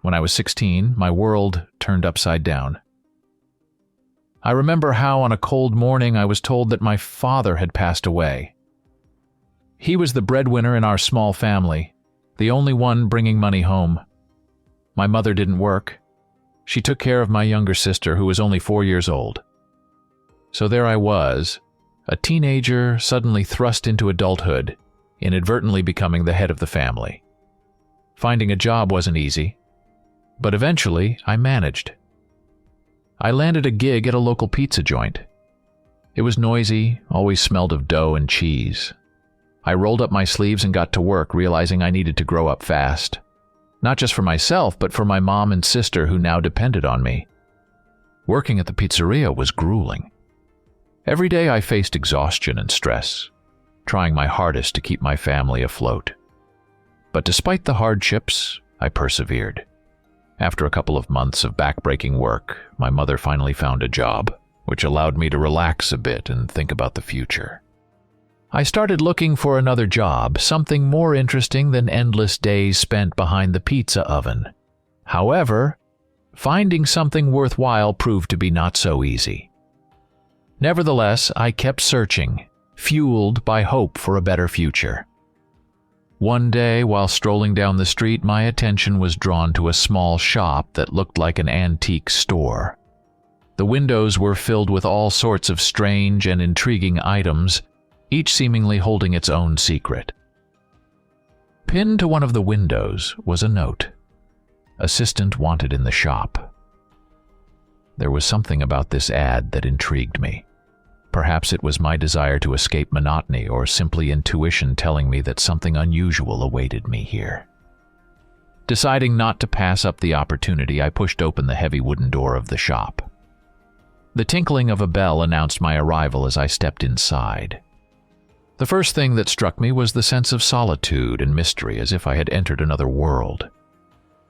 When I was 16, my world turned upside down. I remember how on a cold morning I was told that my father had passed away. He was the breadwinner in our small family, the only one bringing money home. My mother didn't work. She took care of my younger sister, who was only 4 years old. So there I was, a teenager suddenly thrust into adulthood, inadvertently becoming the head of the family. Finding a job wasn't easy, but eventually I managed. I landed a gig at a local pizza joint. It was noisy, always smelled of dough and cheese. I rolled up my sleeves and got to work, realizing I needed to grow up fast. Not just for myself, but for my mom and sister who now depended on me. Working at the pizzeria was grueling. Every day I faced exhaustion and stress, trying my hardest to keep my family afloat. But despite the hardships, I persevered. After a couple of months of backbreaking work, my mother finally found a job, which allowed me to relax a bit and think about the future. I started looking for another job, something more interesting than endless days spent behind the pizza oven. However, finding something worthwhile proved to be not so easy. Nevertheless, I kept searching, fueled by hope for a better future. One day, while strolling down the street, my attention was drawn to a small shop that looked like an antique store. The windows were filled with all sorts of strange and intriguing items, each seemingly holding its own secret. Pinned to one of the windows was a note. Assistant wanted in the shop. There was something about this ad that intrigued me. Perhaps it was my desire to escape monotony, or simply intuition telling me that something unusual awaited me here. Deciding not to pass up the opportunity, I pushed open the heavy wooden door of the shop. The tinkling of a bell announced my arrival as I stepped inside. The first thing that struck me was the sense of solitude and mystery, as if I had entered another world.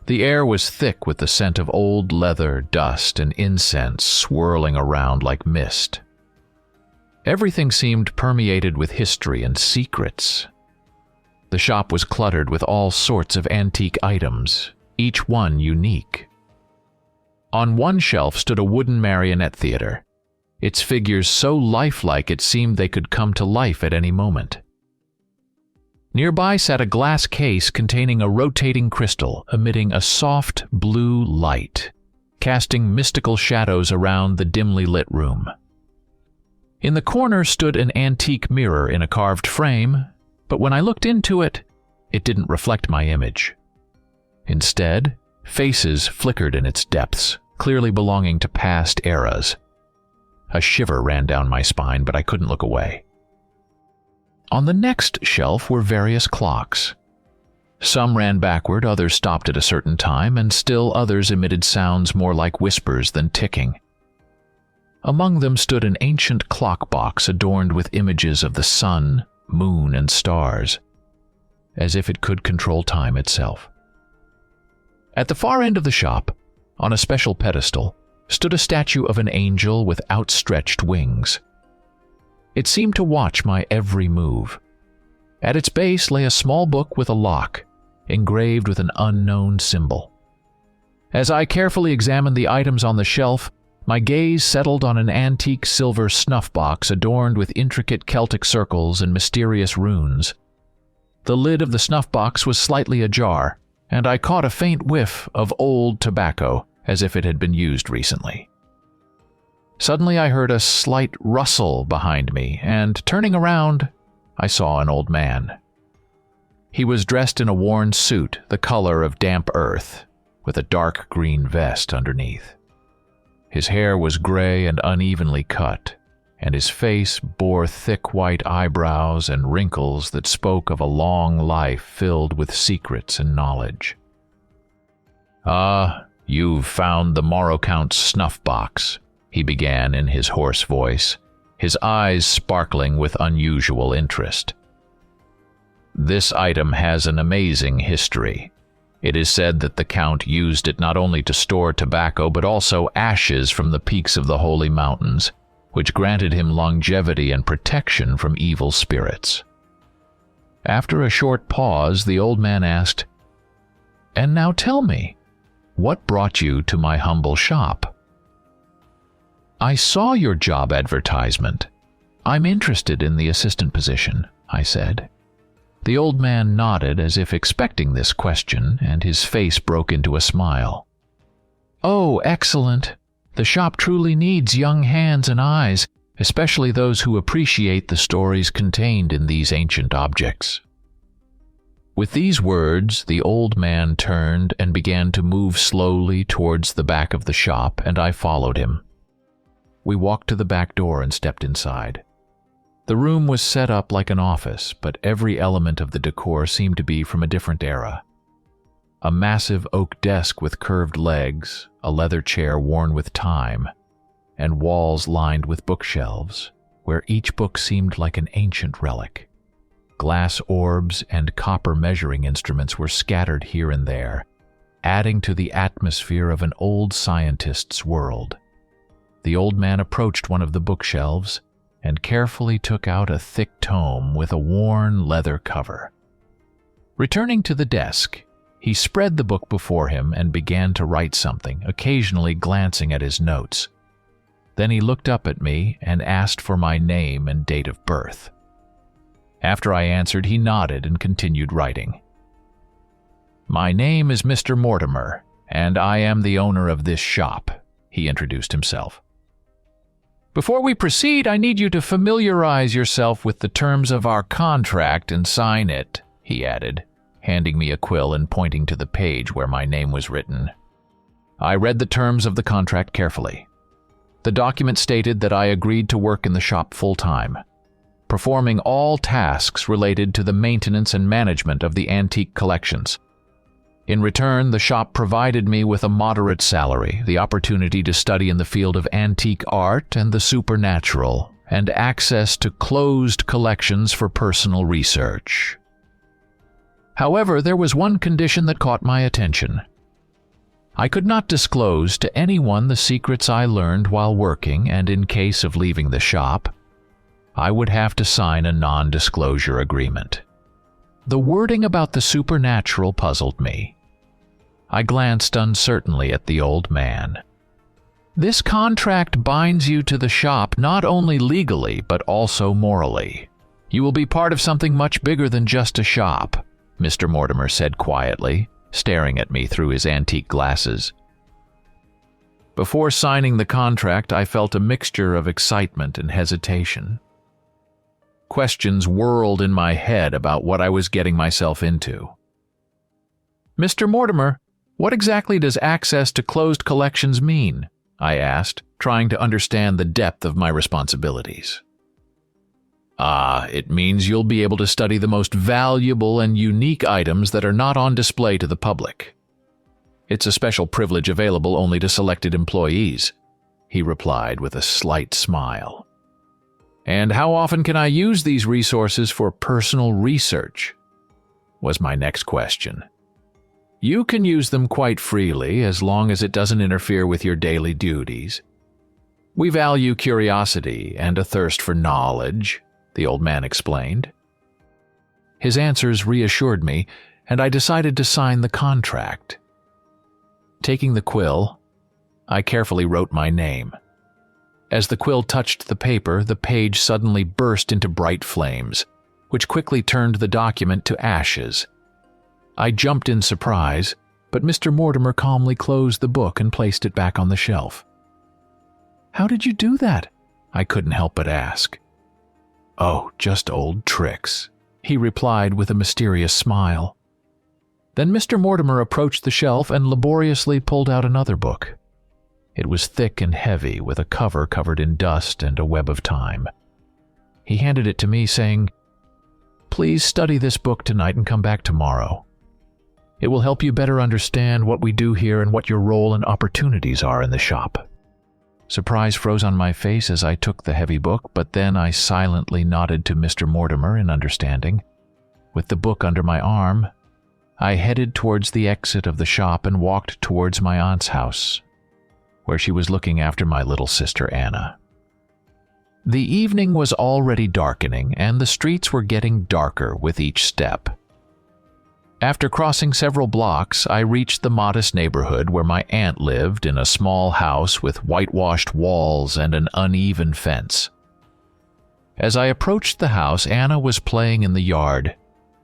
The air was thick with the scent of old leather, dust, and incense swirling around like mist. Everything seemed permeated with history and secrets. The shop was cluttered with all sorts of antique items, each one unique. On one shelf stood a wooden marionette theater, its figures so lifelike it seemed they could come to life at any moment. Nearby sat a glass case containing a rotating crystal emitting a soft blue light, casting mystical shadows around the dimly lit room. In the corner stood an antique mirror in a carved frame, but when I looked into it, it didn't reflect my image. Instead, faces flickered in its depths, clearly belonging to past eras. A shiver ran down my spine, but I couldn't look away. On the next shelf were various clocks. Some ran backward, others stopped at a certain time, and still others emitted sounds more like whispers than ticking. Among them stood an ancient clock box adorned with images of the sun, moon, and stars, as if it could control time itself. At the far end of the shop, on a special pedestal, stood a statue of an angel with outstretched wings. It seemed to watch my every move. At its base lay a small book with a lock, engraved with an unknown symbol. As I carefully examined the items on the shelf, my gaze settled on an antique silver snuff box adorned with intricate Celtic circles and mysterious runes. The lid of the snuff box was slightly ajar, and I caught a faint whiff of old tobacco, as if it had been used recently. Suddenly I heard a slight rustle behind me, and turning around, I saw an old man. He was dressed in a worn suit, the color of damp earth, with a dark green vest underneath. His hair was gray and unevenly cut, and his face bore thick white eyebrows and wrinkles that spoke of a long life filled with secrets and knowledge. "Ah, you've found the Morrowcount's snuff box," he began in his hoarse voice, his eyes sparkling with unusual interest. "This item has an amazing history. It is said that the Count used it not only to store tobacco but also ashes from the peaks of the Holy Mountains, which granted him longevity and protection from evil spirits." After a short pause, the old man asked, "And now tell me, "What brought you to my humble shop?" "I saw your job advertisement. I'm interested in the assistant position," I said. The old man nodded as if expecting this question, and his face broke into a smile. "Oh, excellent. The shop truly needs young hands and eyes, especially those who appreciate the stories contained in these ancient objects." With these words, the old man turned and began to move slowly towards the back of the shop, and I followed him. We walked to the back door and stepped inside. The room was set up like an office, but every element of the decor seemed to be from a different era. A massive oak desk with curved legs, a leather chair worn with time, and walls lined with bookshelves, where each book seemed like an ancient relic. Glass orbs and copper measuring instruments were scattered here and there, adding to the atmosphere of an old scientist's world. The old man approached one of the bookshelves and carefully took out a thick tome with a worn leather cover. Returning to the desk, he spread the book before him and began to write something, occasionally glancing at his notes. Then he looked up at me and asked for my name and date of birth. After I answered, he nodded and continued writing. "My name is Mr. Mortimer, and I am the owner of this shop," he introduced himself. "Before we proceed, I need you to familiarize yourself with the terms of our contract and sign it," he added, handing me a quill and pointing to the page where my name was written. I read the terms of the contract carefully. The document stated that I agreed to work in the shop full-time, performing all tasks related to the maintenance and management of the antique collections. In return, the shop provided me with a moderate salary, the opportunity to study in the field of antique art and the supernatural, and access to closed collections for personal research. However, there was one condition that caught my attention. I could not disclose to anyone the secrets I learned while working, and in case of leaving the shop, I would have to sign a non-disclosure agreement. The wording about the supernatural puzzled me. I glanced uncertainly at the old man. "This contract binds you to the shop not only legally but also morally. You will be part of something much bigger than just a shop," Mr. Mortimer said quietly, staring at me through his antique glasses. Before signing the contract, I felt a mixture of excitement and hesitation. Questions whirled in my head about what I was getting myself into. "Mr. Mortimer, what exactly does access to closed collections mean?" I asked, trying to understand the depth of my responsibilities. It means you'll be able to study the most valuable and unique items that are not on display to the public. It's a special privilege available only to selected employees," he replied with a slight smile. "And how often can I use these resources for personal research?" was my next question. "You can use them quite freely as long as it doesn't interfere with your daily duties. We value curiosity and a thirst for knowledge," the old man explained. His answers reassured me, and I decided to sign the contract. Taking the quill, I carefully wrote my name. As the quill touched the paper, the page suddenly burst into bright flames, which quickly turned the document to ashes. I jumped in surprise, but Mr. Mortimer calmly closed the book and placed it back on the shelf. "How did you do that?" I couldn't help but ask. "Oh, just old tricks," he replied with a mysterious smile. Then Mr. Mortimer approached the shelf and laboriously pulled out another book. It was thick and heavy, with a cover covered in dust and a web of time. He handed it to me, saying, "Please study this book tonight and come back tomorrow. It will help you better understand what we do here and what your role and opportunities are in the shop." Surprise froze on my face as I took the heavy book, but then I silently nodded to Mr. Mortimer in understanding. With the book under my arm, I headed towards the exit of the shop and walked towards my aunt's house, where she was looking after my little sister Anna. The evening was already darkening, and the streets were getting darker with each step. After crossing several blocks, I reached the modest neighborhood where my aunt lived in a small house with whitewashed walls and an uneven fence. As I approached the house, Anna was playing in the yard,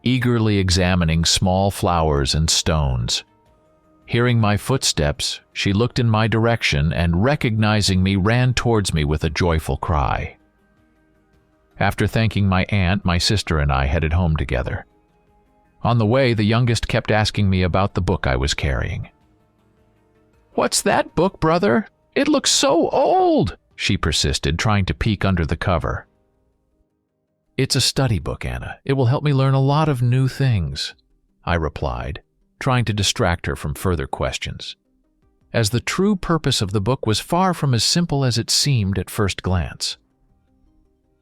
eagerly examining small flowers and stones. Hearing my footsteps, she looked in my direction and, recognizing me, ran towards me with a joyful cry. After thanking my aunt, my sister and I headed home together. On the way, the youngest kept asking me about the book I was carrying. "What's that book, brother? It looks so old," she persisted, trying to peek under the cover. "It's a study book, Anna. It will help me learn a lot of new things," I replied, trying to distract her from further questions, as the true purpose of the book was far from as simple as it seemed at first glance.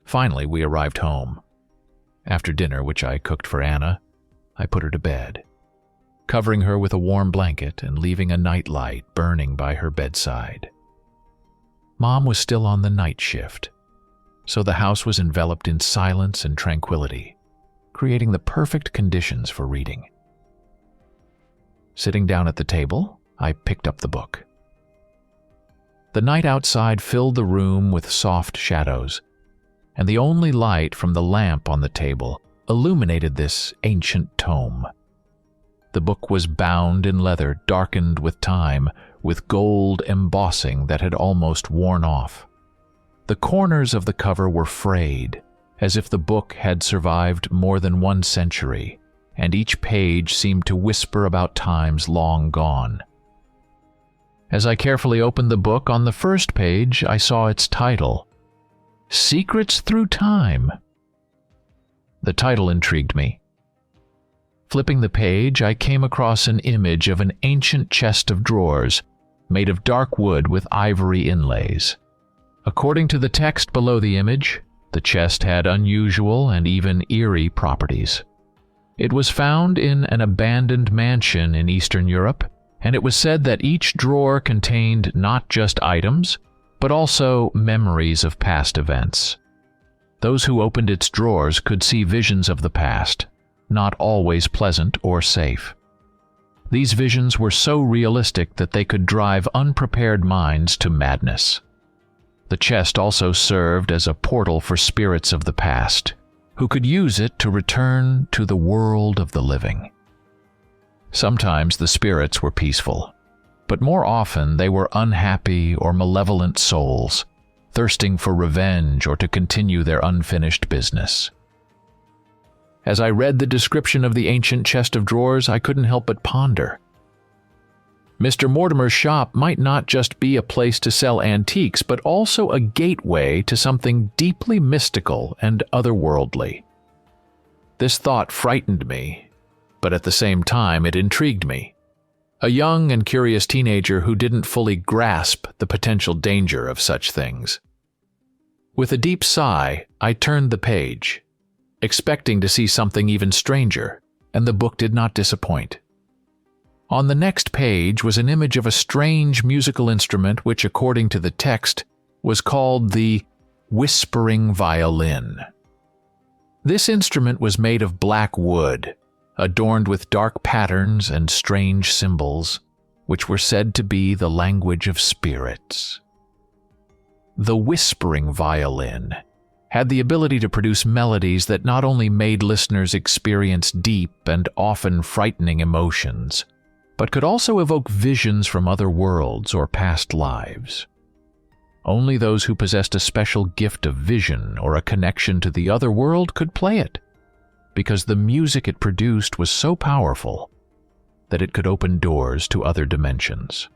Finally, we arrived home. After dinner, which I cooked for Anna, I put her to bed, covering her with a warm blanket and leaving a night light burning by her bedside. Mom was still on the night shift, so the house was enveloped in silence and tranquility, creating the perfect conditions for reading. Sitting down at the table, I picked up the book. The night outside filled the room with soft shadows, and the only light from the lamp on the table illuminated this ancient tome. The book was bound in leather, darkened with time, with gold embossing that had almost worn off. The corners of the cover were frayed, as if the book had survived more than 1 century, and each page seemed to whisper about times long gone. As I carefully opened the book, on the first page I saw its title, "Secrets Through Time." The title intrigued me. Flipping the page, I came across an image of an ancient chest of drawers made of dark wood with ivory inlays. According to the text below the image, the chest had unusual and even eerie properties. It was found in an abandoned mansion in Eastern Europe, and it was said that each drawer contained not just items, but also memories of past events. Those who opened its drawers could see visions of the past, not always pleasant or safe. These visions were so realistic that they could drive unprepared minds to madness. The chest also served as a portal for spirits of the past, who could use it to return to the world of the living. Sometimes the spirits were peaceful, but more often they were unhappy or malevolent souls, thirsting for revenge or to continue their unfinished business. As I read the description of the ancient chest of drawers, I couldn't help but ponder. Mr. Mortimer's shop might not just be a place to sell antiques, but also a gateway to something deeply mystical and otherworldly. This thought frightened me, but at the same time it intrigued me. A young and curious teenager who didn't fully grasp the potential danger of such things. With a deep sigh, I turned the page, expecting to see something even stranger, and the book did not disappoint. On the next page was an image of a strange musical instrument which, according to the text, was called the whispering violin. This instrument was made of black wood, adorned with dark patterns and strange symbols, which were said to be the language of spirits. The whispering violin had the ability to produce melodies that not only made listeners experience deep and often frightening emotions, but could also evoke visions from other worlds or past lives. Only those who possessed a special gift of vision or a connection to the other world could play it, because the music it produced was so powerful that it could open doors to other dimensions.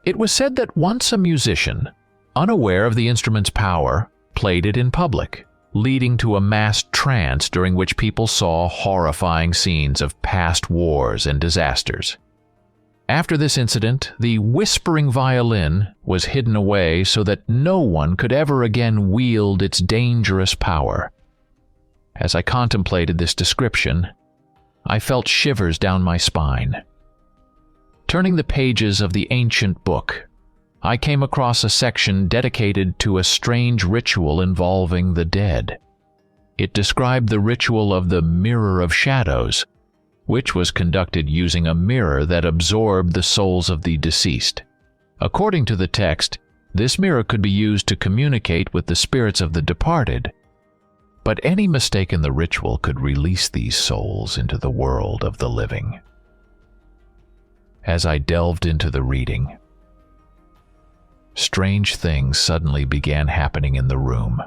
It was said that once a musician, unaware of the instrument's power, played it in public, leading to a mass trance during which people saw horrifying scenes of past wars and disasters. After this incident, the whispering violin was hidden away so that no one could ever again wield its dangerous power. As I contemplated this description, I felt shivers down my spine. Turning the pages of the ancient book, I came across a section dedicated to a strange ritual involving the dead. It described the ritual of the Mirror of Shadows, which was conducted using a mirror that absorbed the souls of the deceased. According to the text, this mirror could be used to communicate with the spirits of the departed, but any mistake in the ritual could release these souls into the world of the living. As I delved into the reading, strange things suddenly began happening in the room.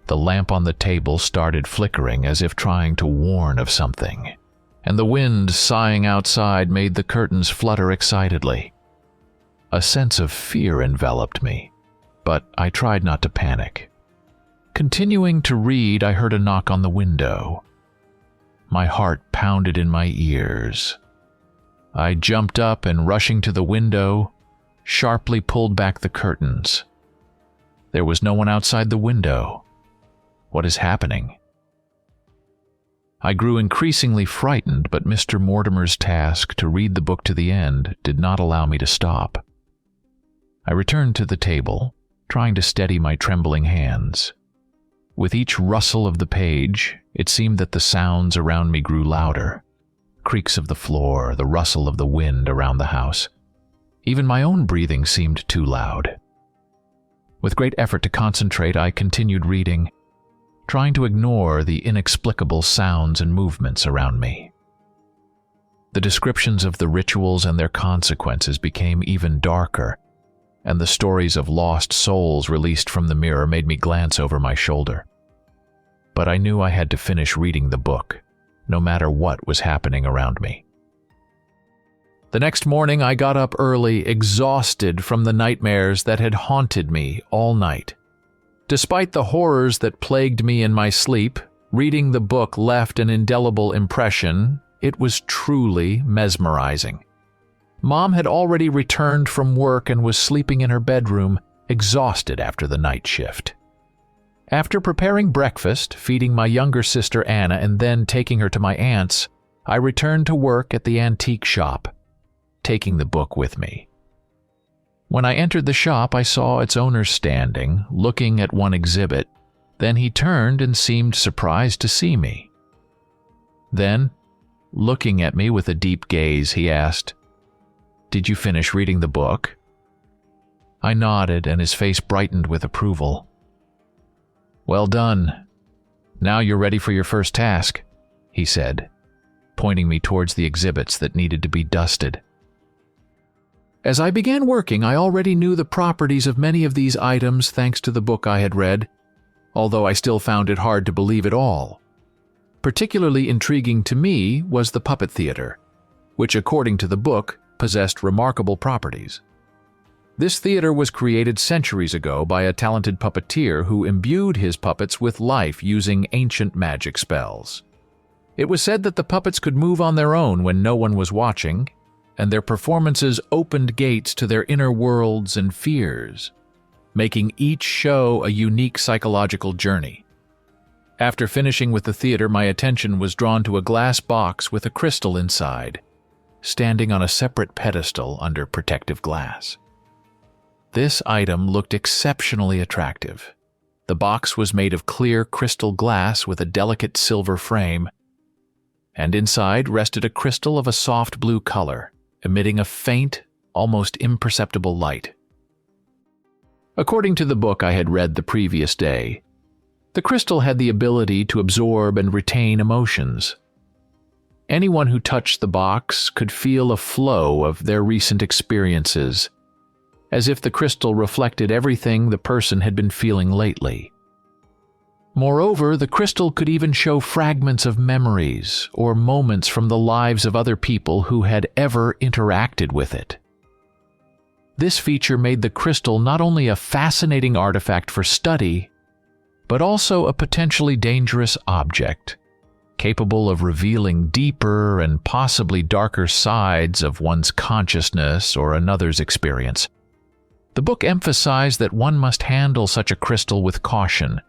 The lamp on the table started flickering as if trying to warn of something, and the wind sighing outside made the curtains flutter excitedly. A sense of fear enveloped me, but I tried not to panic. Continuing to read, I heard a knock on the window. My heart pounded in my ears. I jumped up and, rushing to the window, sharply pulled back the curtains. There was no one outside the window. What is happening? I grew increasingly frightened, but Mr. Mortimer's task to read the book to the end did not allow me to stop. I returned to the table, trying to steady my trembling hands. With each rustle of the page, it seemed that the sounds around me grew louder. Creaks of the floor, the rustle of the wind around the house. Even my own breathing seemed too loud. With great effort to concentrate, I continued reading, trying to ignore the inexplicable sounds and movements around me. The descriptions of the rituals and their consequences became even darker, and the stories of lost souls released from the mirror made me glance over my shoulder. But I knew I had to finish reading the book, no matter what was happening around me. The next morning I got up early, exhausted from the nightmares that had haunted me all night. Despite the horrors that plagued me in my sleep, reading the book left an indelible impression. It was truly mesmerizing. Mom had already returned from work and was sleeping in her bedroom, exhausted after the night shift. After preparing breakfast, feeding my younger sister Anna, and then taking her to my aunt's, I returned to work at the antique shop, taking the book with me. When I entered the shop, I saw its owner standing, looking at one exhibit. Then he turned and seemed surprised to see me. Then, looking at me with a deep gaze, he asked, "Did you finish reading the book?" I nodded, and his face brightened with approval. "Well done. Now you're ready for your first task," he said, pointing me towards the exhibits that needed to be dusted. As I began working, I already knew the properties of many of these items thanks to the book I had read, although I still found it hard to believe it all. Particularly intriguing to me was the puppet theater, which, according to the book, possessed remarkable properties. This theater was created centuries ago by a talented puppeteer who imbued his puppets with life using ancient magic spells. It was said that the puppets could move on their own when no one was watching, and their performances opened gates to their inner worlds and fears, making each show a unique psychological journey. After finishing with the theater, my attention was drawn to a glass box with a crystal inside, standing on a separate pedestal under protective glass. This item looked exceptionally attractive. The box was made of clear crystal glass with a delicate silver frame, and inside rested a crystal of a soft blue color, emitting a faint, almost imperceptible light. According to the book I had read the previous day, the crystal had the ability to absorb and retain emotions. Anyone who touched the box could feel a flow of their recent experiences, as if the crystal reflected everything the person had been feeling lately. Moreover, the crystal could even show fragments of memories or moments from the lives of other people who had ever interacted with it. This feature made the crystal not only a fascinating artifact for study, but also a potentially dangerous object, capable of revealing deeper and possibly darker sides of one's consciousness or another's experience. The book emphasized that one must handle such a crystal with caution,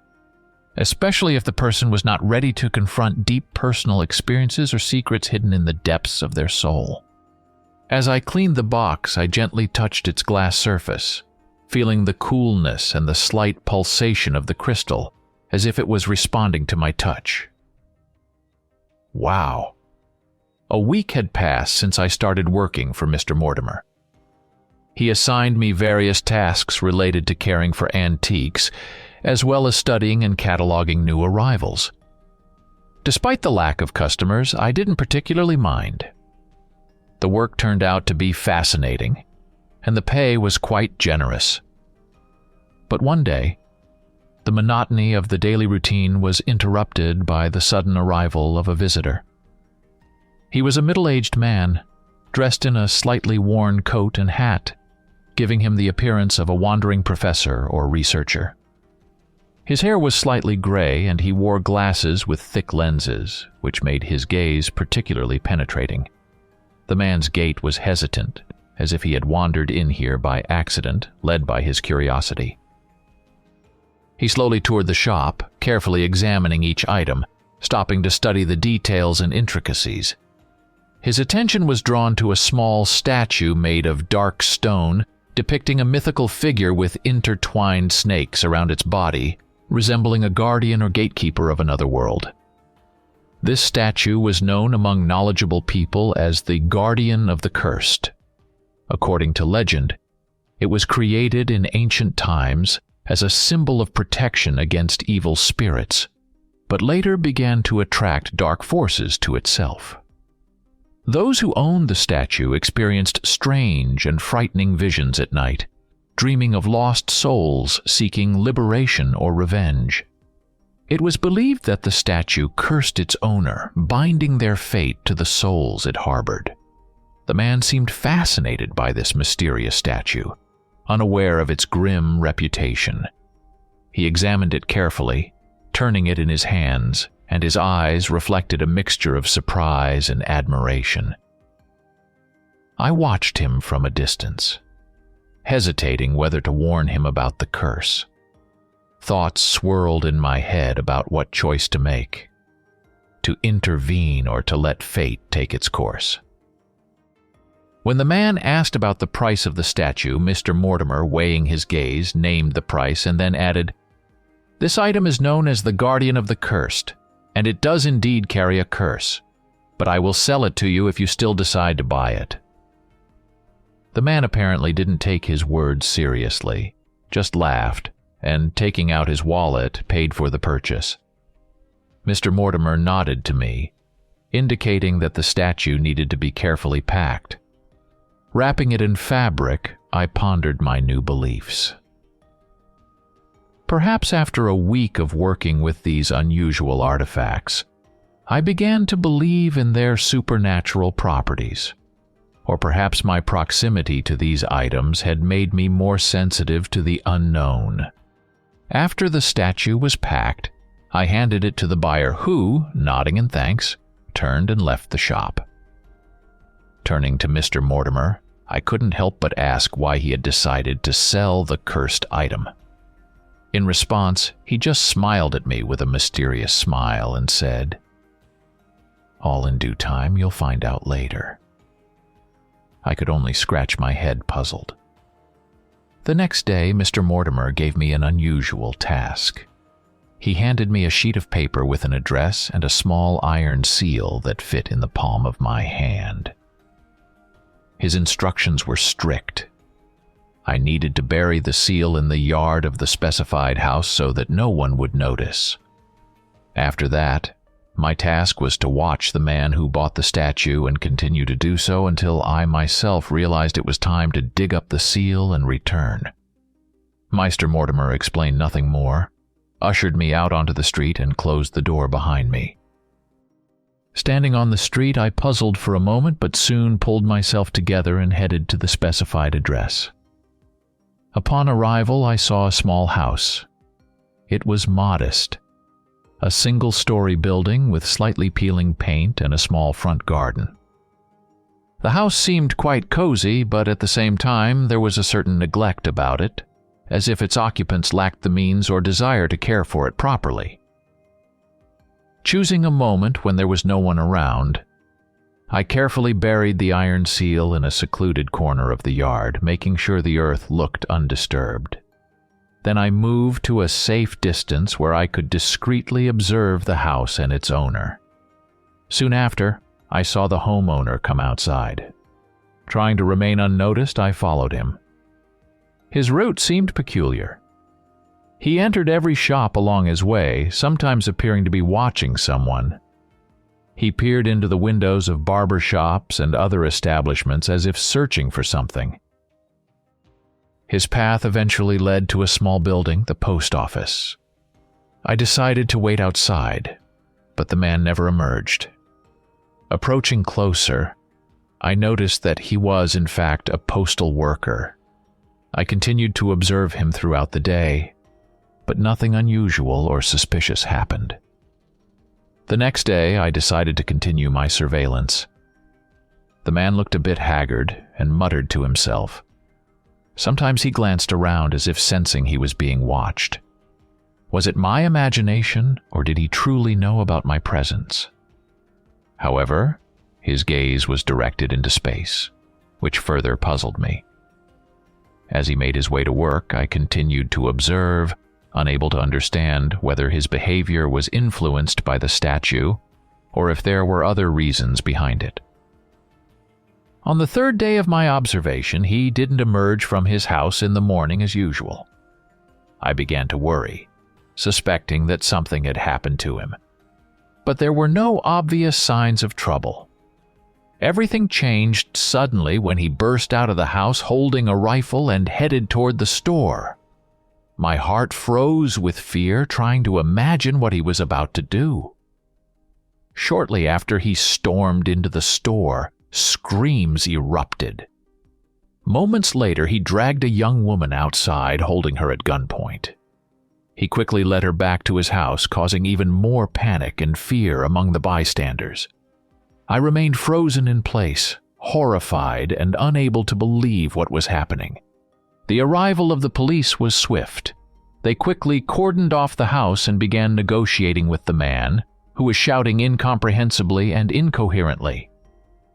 especially if the person was not ready to confront deep personal experiences or secrets hidden in the depths of their soul. As I cleaned the box, I gently touched its glass surface, feeling the coolness and the slight pulsation of the crystal, as if it was responding to my touch. Wow! A week had passed since I started working for Mr. Mortimer. He assigned me various tasks related to caring for antiques, as well as studying and cataloging new arrivals. Despite the lack of customers, I didn't particularly mind. The work turned out to be fascinating, and the pay was quite generous. But one day, the monotony of the daily routine was interrupted by the sudden arrival of a visitor. He was a middle-aged man, dressed in a slightly worn coat and hat, giving him the appearance of a wandering professor or researcher. His hair was slightly gray, and he wore glasses with thick lenses, which made his gaze particularly penetrating. The man's gait was hesitant, as if he had wandered in here by accident, led by his curiosity. He slowly toured the shop, carefully examining each item, stopping to study the details and intricacies. His attention was drawn to a small statue made of dark stone, depicting a mythical figure with intertwined snakes around its body, resembling a guardian or gatekeeper of another world. This statue was known among knowledgeable people as the Guardian of the Cursed. According to legend, it was created in ancient times as a symbol of protection against evil spirits, but later began to attract dark forces to itself. Those who owned the statue experienced strange and frightening visions at night, dreaming of lost souls seeking liberation or revenge. It was believed that the statue cursed its owner, binding their fate to the souls it harbored. The man seemed fascinated by this mysterious statue, unaware of its grim reputation. He examined it carefully, turning it in his hands, and his eyes reflected a mixture of surprise and admiration. I watched him from a distance, hesitating whether to warn him about the curse. Thoughts swirled in my head about what choice to make, to intervene or to let fate take its course. When the man asked about the price of the statue, Mr. Mortimer, weighing his gaze, named the price and then added, "This item is known as the Guardian of the Cursed, and it does indeed carry a curse, but I will sell it to you if you still decide to buy it." The man apparently didn't take his words seriously, just laughed, and taking out his wallet, paid for the purchase. Mr. Mortimer nodded to me, indicating that the statue needed to be carefully packed. Wrapping it in fabric, I pondered my new beliefs. Perhaps after a week of working with these unusual artifacts, I began to believe in their supernatural properties. Or perhaps my proximity to these items had made me more sensitive to the unknown. After the statue was packed, I handed it to the buyer who, nodding in thanks, turned and left the shop. Turning to Mr. Mortimer, I couldn't help but ask why he had decided to sell the cursed item. In response, he just smiled at me with a mysterious smile and said, "All in due time, you'll find out later." I could only scratch my head, puzzled. The next day, Mr. Mortimer gave me an unusual task. He handed me a sheet of paper with an address and a small iron seal that fit in the palm of my hand. His instructions were strict. I needed to bury the seal in the yard of the specified house so that no one would notice. After that, my task was to watch the man who bought the statue and continue to do so until I myself realized it was time to dig up the seal and return. Mr. Mortimer explained nothing more, ushered me out onto the street, and closed the door behind me. Standing on the street, I puzzled for a moment, but soon pulled myself together and headed to the specified address. Upon arrival, I saw a small house. It was modest. A single-story building with slightly peeling paint and a small front garden. The house seemed quite cozy, but at the same time there was a certain neglect about it, as if its occupants lacked the means or desire to care for it properly. Choosing a moment when there was no one around, I carefully buried the iron seal in a secluded corner of the yard, making sure the earth looked undisturbed. Then I moved to a safe distance where I could discreetly observe the house and its owner. Soon after, I saw the homeowner come outside. Trying to remain unnoticed, I followed him. His route seemed peculiar. He entered every shop along his way, sometimes appearing to be watching someone. He peered into the windows of barber shops and other establishments as if searching for something. His path eventually led to a small building, the post office. I decided to wait outside, but the man never emerged. Approaching closer, I noticed that he was, in fact, a postal worker. I continued to observe him throughout the day, but nothing unusual or suspicious happened. The next day, I decided to continue my surveillance. The man looked a bit haggard and muttered to himself. Sometimes he glanced around as if sensing he was being watched. Was it my imagination, or did he truly know about my presence? However, his gaze was directed into space, which further puzzled me. As he made his way to work, I continued to observe, unable to understand whether his behavior was influenced by the statue or if there were other reasons behind it. On the third day of my observation, he didn't emerge from his house in the morning as usual. I began to worry, suspecting that something had happened to him. But there were no obvious signs of trouble. Everything changed suddenly when he burst out of the house holding a rifle and headed toward the store. My heart froze with fear, trying to imagine what he was about to do. Shortly after he stormed into the store, screams erupted. Moments later, he dragged a young woman outside, holding her at gunpoint. He quickly led her back to his house, causing even more panic and fear among the bystanders. I remained frozen in place, horrified and unable to believe what was happening. The arrival of the police was swift. They quickly cordoned off the house and began negotiating with the man, who was shouting incomprehensibly and incoherently.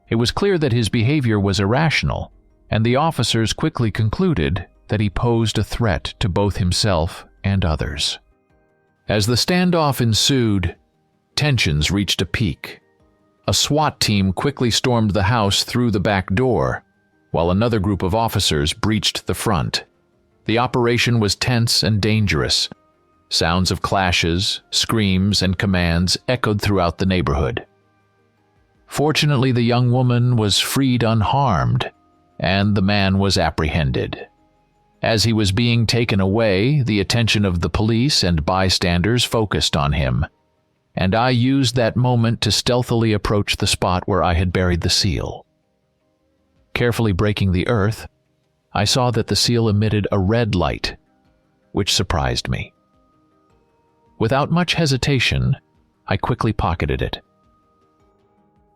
It was clear that his behavior was irrational, and the officers quickly concluded that he posed a threat to both himself and others. As the standoff ensued, tensions reached a peak. A SWAT team quickly stormed the house through the back door, while another group of officers breached the front. The operation was tense and dangerous. Sounds of clashes, screams, and commands echoed throughout the neighborhood. Fortunately, the young woman was freed unharmed, and the man was apprehended. As he was being taken away, the attention of the police and bystanders focused on him, and I used that moment to stealthily approach the spot where I had buried the seal. Carefully breaking the earth, I saw that the seal emitted a red light, which surprised me. Without much hesitation, I quickly pocketed it.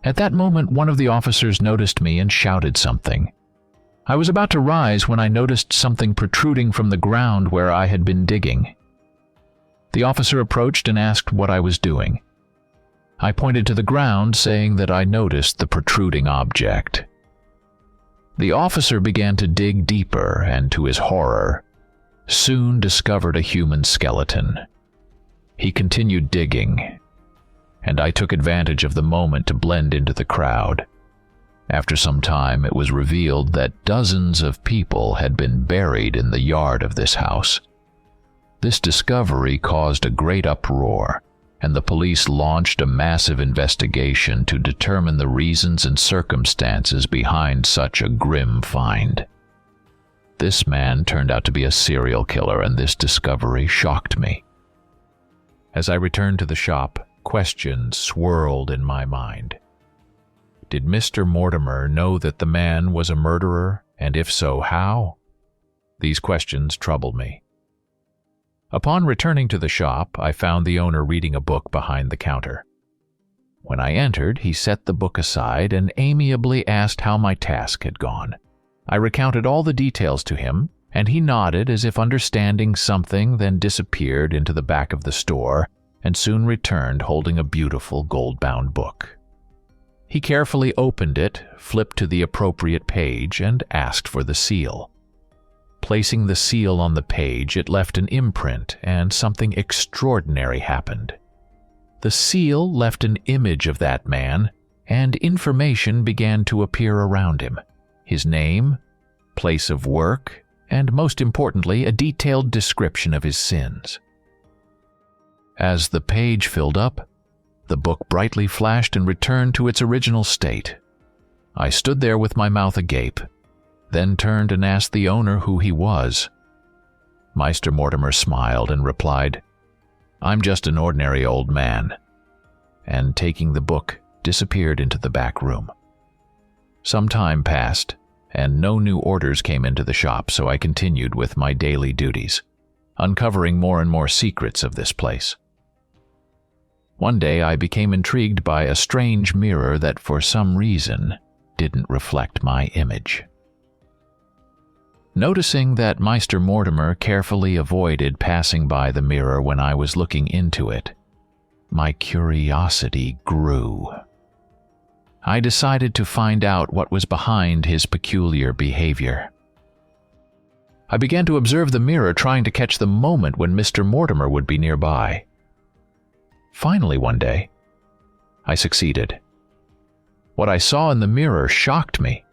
At that moment, one of the officers noticed me and shouted something. I was about to rise when I noticed something protruding from the ground where I had been digging. The officer approached and asked what I was doing. I pointed to the ground, saying that I noticed the protruding object. The officer began to dig deeper and, to his horror, soon discovered a human skeleton. He continued digging, and I took advantage of the moment to blend into the crowd. After some time, it was revealed that dozens of people had been buried in the yard of this house. This discovery caused a great uproar, and the police launched a massive investigation to determine the reasons and circumstances behind such a grim find. This man turned out to be a serial killer, and this discovery shocked me. As I returned to the shop, questions swirled in my mind. Did Mr. Mortimer know that the man was a murderer, and if so, how? These questions troubled me. Upon returning to the shop, I found the owner reading a book behind the counter. When I entered, he set the book aside and amiably asked how my task had gone. I recounted all the details to him, and he nodded as if understanding something, then disappeared into the back of the store and soon returned holding a beautiful gold-bound book. He carefully opened it, flipped to the appropriate page, and asked for the seal. Placing the seal on the page, it left an imprint, and something extraordinary happened. The seal left an image of that man, and information began to appear around him. His name, place of work, and most importantly, a detailed description of his sins. As the page filled up, the book brightly flashed and returned to its original state. I stood there with my mouth agape, then turned and asked the owner who he was. Meister Mortimer smiled and replied, "I'm just an ordinary old man," and taking the book, disappeared into the back room. Some time passed, and no new orders came into the shop, so I continued with my daily duties, uncovering more and more secrets of this place. One day I became intrigued by a strange mirror that for some reason didn't reflect my image. Noticing that Meister Mortimer carefully avoided passing by the mirror when I was looking into it, my curiosity grew. I decided to find out what was behind his peculiar behavior. I began to observe the mirror, trying to catch the moment when Mr. Mortimer would be nearby. Finally, one day, I succeeded. What I saw in the mirror shocked me.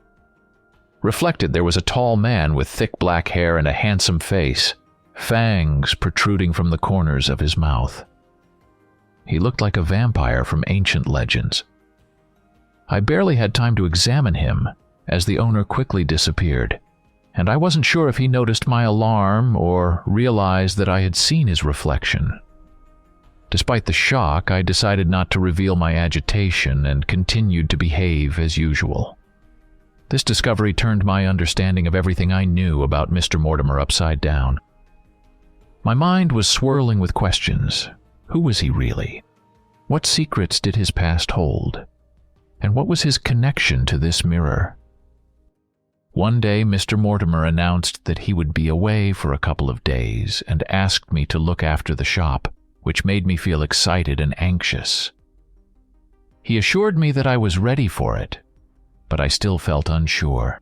Reflected, there was a tall man with thick black hair and a handsome face, fangs protruding from the corners of his mouth. He looked like a vampire from ancient legends. I barely had time to examine him, as the owner quickly disappeared, and I wasn't sure if he noticed my alarm or realized that I had seen his reflection. Despite the shock, I decided not to reveal my agitation and continued to behave as usual. This discovery turned my understanding of everything I knew about Mr. Mortimer upside down. My mind was swirling with questions. Who was he really? What secrets did his past hold? And what was his connection to this mirror? One day, Mr. Mortimer announced that he would be away for a couple of days and asked me to look after the shop, which made me feel excited and anxious. He assured me that I was ready for it, but I still felt unsure.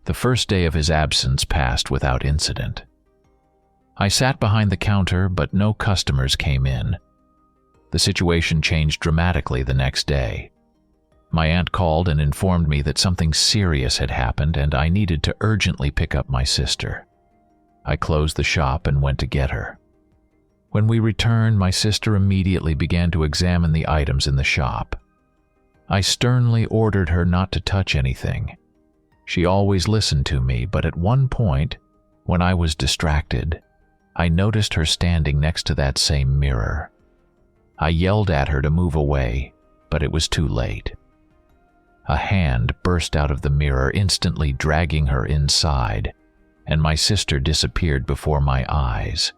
The first day of his absence passed without incident. I sat behind the counter, but no customers came in. The situation changed dramatically the next day. My aunt called and informed me that something serious had happened and I needed to urgently pick up my sister. I closed the shop and went to get her. When we returned, my sister immediately began to examine the items in the shop. I sternly ordered her not to touch anything. She always listened to me, but at one point, when I was distracted, I noticed her standing next to that same mirror. I yelled at her to move away, but it was too late. A hand burst out of the mirror, instantly dragging her inside, and my sister disappeared before my eyes.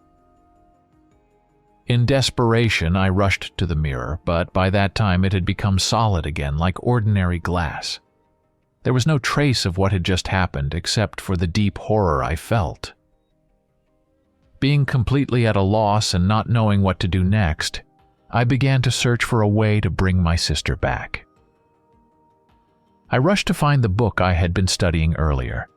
In desperation, I rushed to the mirror, but by that time it had become solid again, like ordinary glass. There was no trace of what had just happened, except for the deep horror I felt. Being completely at a loss and not knowing what to do next, I began to search for a way to bring my sister back. I rushed to find the book I had been studying earlier.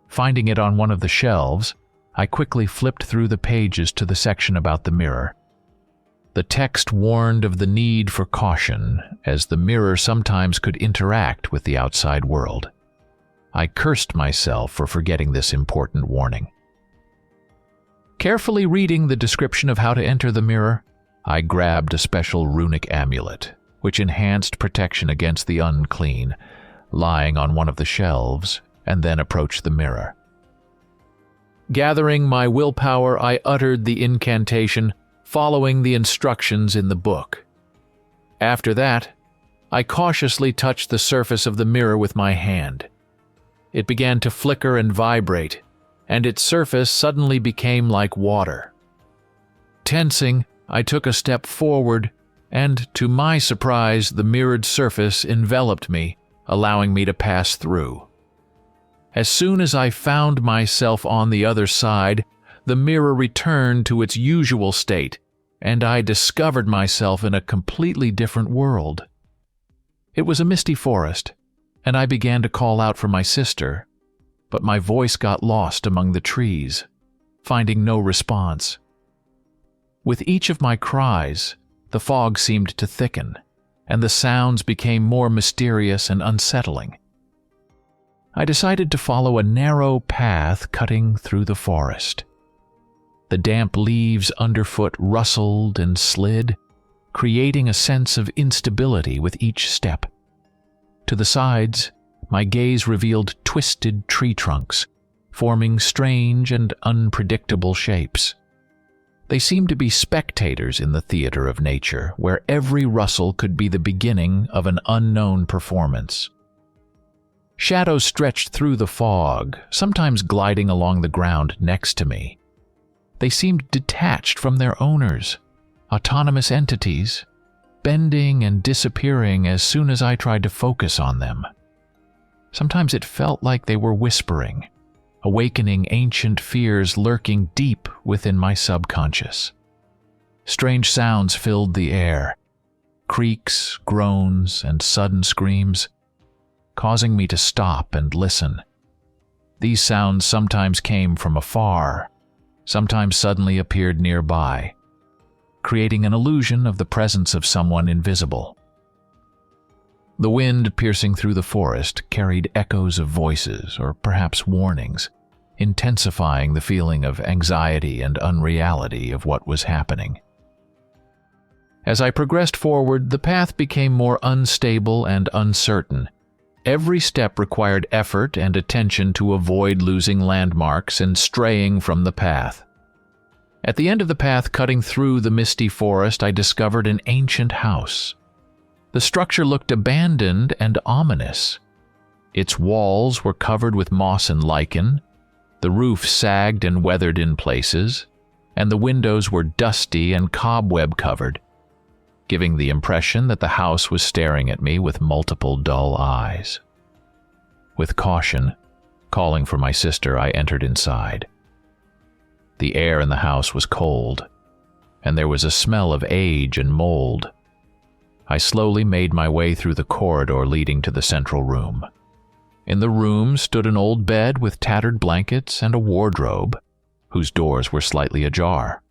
Finding it on one of the shelves, I quickly flipped through the pages to the section about the mirror. The text warned of the need for caution, as the mirror sometimes could interact with the outside world. I cursed myself for forgetting this important warning. Carefully reading the description of how to enter the mirror, I grabbed a special runic amulet, which enhanced protection against the unclean, lying on one of the shelves, and then approached the mirror. Gathering my willpower, I uttered the incantation, following the instructions in the book. After that, I cautiously touched the surface of the mirror with my hand. It began to flicker and vibrate, and its surface suddenly became like water. Tensing, I took a step forward, and to my surprise, the mirrored surface enveloped me, allowing me to pass through. As soon as I found myself on the other side, the mirror returned to its usual state, and I discovered myself in a completely different world. It was a misty forest, and I began to call out for my sister, but my voice got lost among the trees, finding no response. With each of my cries, the fog seemed to thicken, and the sounds became more mysterious and unsettling. I decided to follow a narrow path cutting through the forest. The damp leaves underfoot rustled and slid, creating a sense of instability with each step. To the sides, my gaze revealed twisted tree trunks, forming strange and unpredictable shapes. They seemed to be spectators in the theater of nature, where every rustle could be the beginning of an unknown performance. Shadows stretched through the fog, sometimes gliding along the ground next to me. They seemed detached from their owners, autonomous entities, bending and disappearing as soon as I tried to focus on them. Sometimes it felt like they were whispering, awakening ancient fears lurking deep within my subconscious. Strange sounds filled the air, creaks, groans, and sudden screams, causing me to stop and listen. These sounds sometimes came from afar, sometimes suddenly appeared nearby, creating an illusion of the presence of someone invisible. The wind piercing through the forest carried echoes of voices, or perhaps warnings, intensifying the feeling of anxiety and unreality of what was happening. As I progressed forward, the path became more unstable and uncertain. Every step required effort and attention to avoid losing landmarks and straying from the path. At the end of the path cutting through the misty forest, I discovered an ancient house. The structure looked abandoned and ominous. Its walls were covered with moss and lichen, the roof sagged and weathered in places, and the windows were dusty and cobweb-covered, giving the impression that the house was staring at me with multiple dull eyes. With caution, calling for my sister, I entered inside. The air in the house was cold, and there was a smell of age and mold. I slowly made my way through the corridor leading to the central room. In the room stood an old bed with tattered blankets and a wardrobe, whose doors were slightly ajar.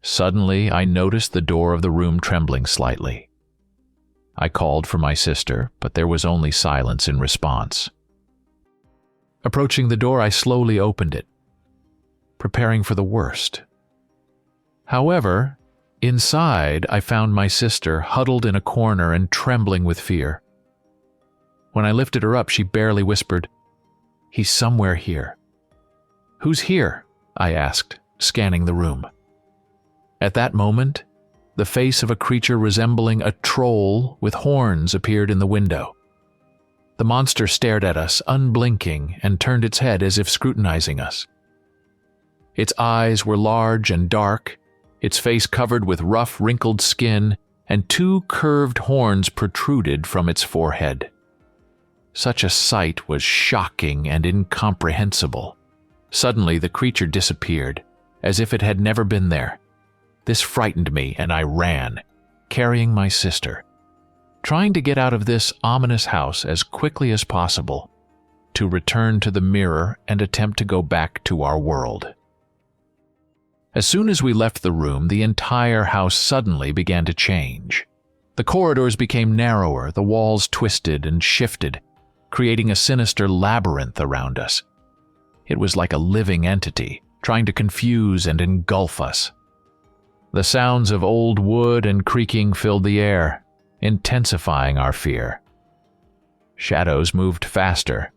Suddenly, I noticed the door of the room trembling slightly. I called for my sister, but there was only silence in response. Approaching the door, I slowly opened it, preparing for the worst. However, inside, I found my sister huddled in a corner and trembling with fear. When I lifted her up, she barely whispered, "He's somewhere here." "Who's here?" I asked, scanning the room. At that moment, the face of a creature resembling a troll with horns appeared in the window. The monster stared at us, unblinking, and turned its head as if scrutinizing us. Its eyes were large and dark, its face covered with rough, wrinkled skin, and two curved horns protruded from its forehead. Such a sight was shocking and incomprehensible. Suddenly, the creature disappeared, as if it had never been there. This frightened me, and I ran, carrying my sister, trying to get out of this ominous house as quickly as possible, to return to the mirror and attempt to go back to our world. As soon as we left the room, the entire house suddenly began to change. The corridors became narrower, the walls twisted and shifted, creating a sinister labyrinth around us. It was like a living entity, trying to confuse and engulf us. The sounds of old wood and creaking filled the air, intensifying our fear. Shadows moved faster,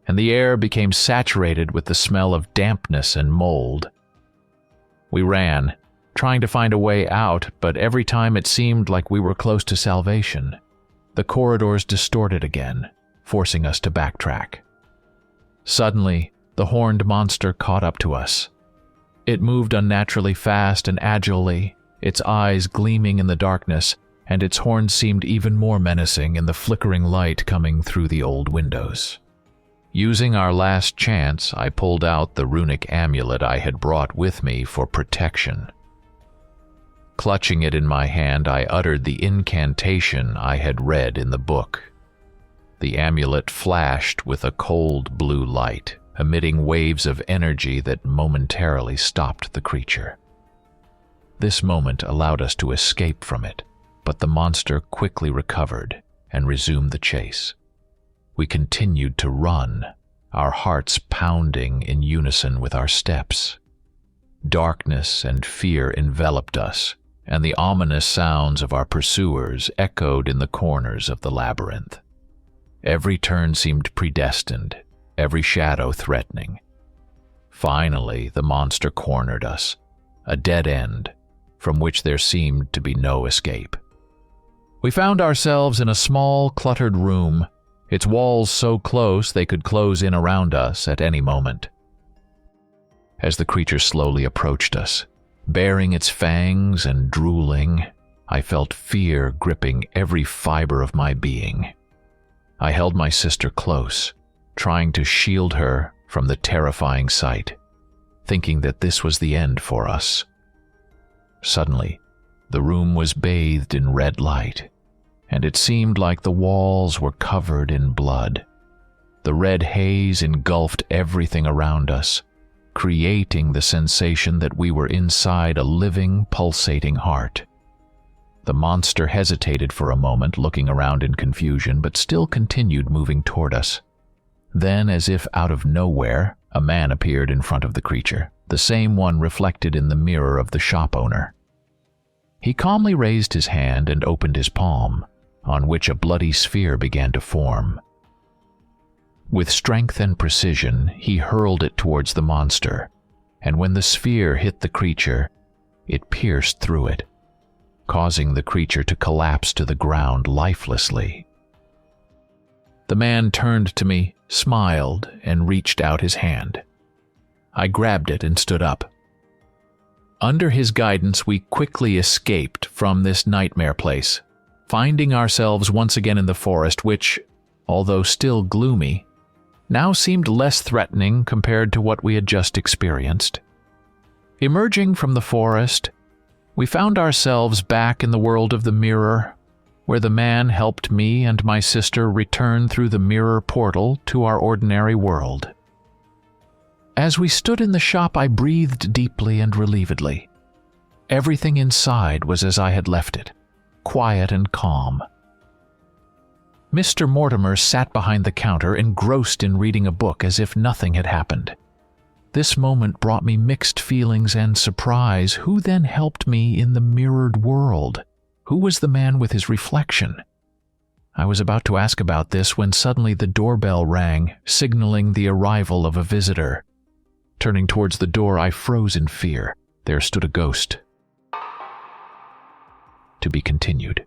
and the air became saturated with the smell of dampness and mold. We ran, trying to find a way out, but every time it seemed like we were close to salvation. The corridors distorted again, forcing us to backtrack. Suddenly, the horned monster caught up to us. It moved unnaturally fast and agilely, its eyes gleaming in the darkness, and its horns seemed even more menacing in the flickering light coming through the old windows. Using our last chance, I pulled out the runic amulet I had brought with me for protection. Clutching it in my hand, I uttered the incantation I had read in the book. The amulet flashed with a cold blue light, emitting waves of energy that momentarily stopped the creature. This moment allowed us to escape from it, but the monster quickly recovered and resumed the chase. We continued to run, our hearts pounding in unison with our steps. Darkness and fear enveloped us, and the ominous sounds of our pursuers echoed in the corners of the labyrinth. Every turn seemed predestined, every shadow threatening. Finally, the monster cornered us, a dead end from which there seemed to be no escape. We found ourselves in a small, cluttered room, its walls so close they could close in around us at any moment. As the creature slowly approached us, baring its fangs and drooling, I felt fear gripping every fiber of my being. I held my sister close, trying to shield her from the terrifying sight, thinking that this was the end for us. Suddenly, the room was bathed in red light, and it seemed like the walls were covered in blood. The red haze engulfed everything around us, creating the sensation that we were inside a living, pulsating heart. The monster hesitated for a moment, looking around in confusion, but still continued moving toward us. Then, as if out of nowhere, a man appeared in front of the creature, the same one reflected in the mirror of the shop owner. He calmly raised his hand and opened his palm, on which a bloody sphere began to form. With strength and precision, he hurled it towards the monster, and when the sphere hit the creature, it pierced through it, causing the creature to collapse to the ground lifelessly. The man turned to me, smiled, and reached out his hand. I grabbed it and stood up. Under his guidance, we quickly escaped from this nightmare place, finding ourselves once again in the forest, which, although still gloomy, now seemed less threatening compared to what we had just experienced. Emerging from the forest, we found ourselves back in the world of the mirror, where the man helped me and my sister return through the mirror portal to our ordinary world. As we stood in the shop, I breathed deeply and relievedly. Everything inside was as I had left it, quiet and calm. Mr. Mortimer sat behind the counter, engrossed in reading a book as if nothing had happened. This moment brought me mixed feelings and surprise. Who then helped me in the mirrored world? Who was the man with his reflection? I was about to ask about this when suddenly the doorbell rang, signaling the arrival of a visitor. Turning towards the door, I froze in fear. There stood a ghost. To be continued.